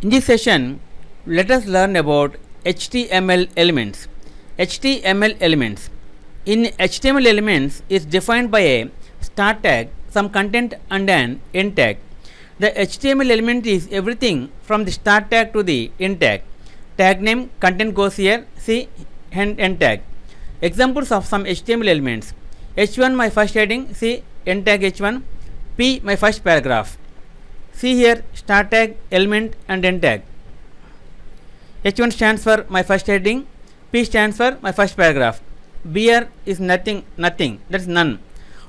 In this session, let us learn about HTML elements. HTML elements. In HTML elements is defined by a start tag, some content and an end tag. The HTML element is everything from the start tag to the end tag. Tag name, content goes here, see end tag. Examples of some HTML elements. H1 my first heading, see end tag H1. P my first paragraph. See here start tag, element and end tag. H1 stands for my first heading, P stands for my first paragraph. BR is nothing, that is none.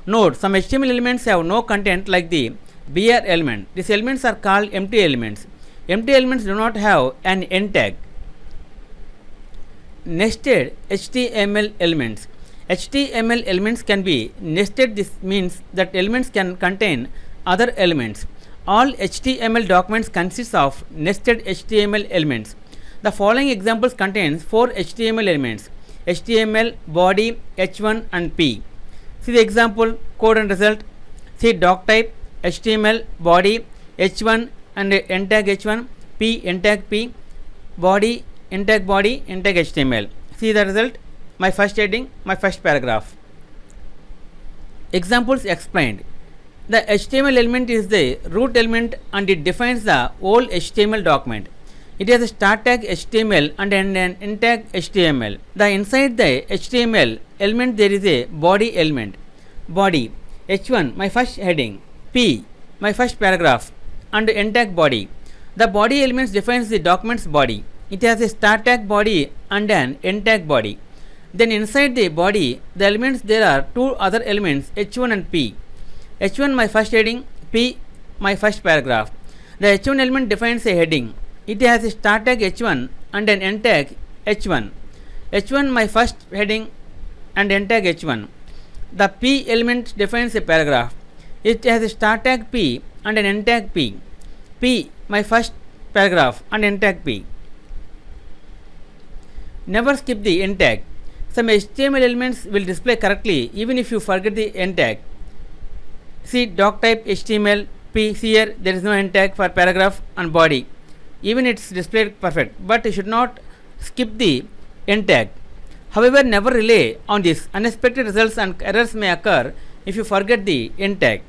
Note, some HTML elements have no content like the BR element. These elements are called empty elements. Empty elements do not have an end tag. Nested HTML elements. HTML elements can be nested. This means that elements can contain other elements. All HTML documents consist of nested HTML elements. The following examples contains 4 HTML elements: HTML, body, H1 and P. See the example, code and result. See doc type, HTML, body, H1 and end tag H1, P, end tag P, body, end tag HTML. See the result, my first heading, my first paragraph. Examples explained. The HTML element is the root element and it defines the whole HTML document. It has a start tag HTML and an end tag HTML. Inside the HTML element there is a body element. Body, H1 my first heading, P my first paragraph and end tag body. The body elements defines the document's body. It has a start tag body and an end tag body. Then inside the body the elements there are two other elements H1 and P. H1 my first heading, P my first paragraph. The H1 element defines a heading. It has a start tag H1 and an end tag H1. H1 my first heading and end tag H1. The P element defines a paragraph. It has a start tag P and an end tag P. P my first paragraph and end tag P. Never skip the end tag. Some HTML elements will display correctly even if you forget the end tag. See doc type HTML, P. See here there is no end tag for paragraph and body. Even it's displayed perfect, but you should not skip the end tag. However, never rely on this. Unexpected results and errors may occur if you forget the end tag.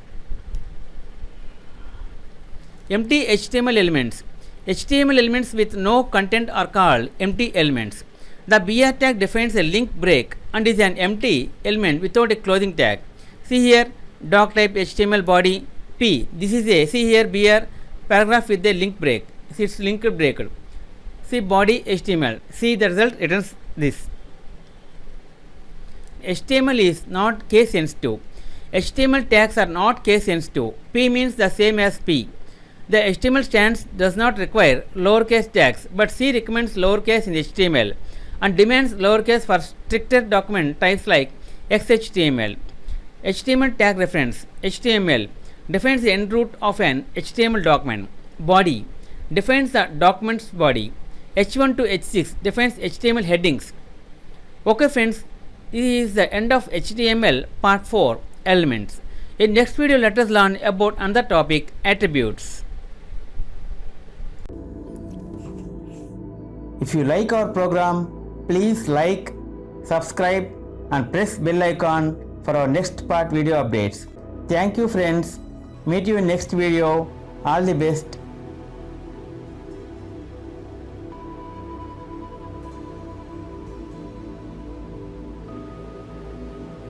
Empty HTML elements. HTML elements with no content are called empty elements. The BR tag defines a link break and is an empty element without a closing tag. See here doc type HTML body P. This is a, see here BR paragraph with a link break. See it's link break. See body HTML. See the result returns this. HTML is not case sensitive. HTML tags are not case sensitive. P means the same as P. The HTML stance does not require lowercase tags, but C recommends lowercase in HTML and demands lowercase for stricter document types like XHTML. HTML tag reference. HTML defines the end root of an HTML document. Body defines the document's body. H1 to H6 defines HTML headings. Okay friends, this is the end of HTML part 4 elements. In next video let us learn about another topic, attributes. If you like our program, please like, subscribe and press bell icon for our next part video updates. Thank you friends. Meet you in next video. All the best.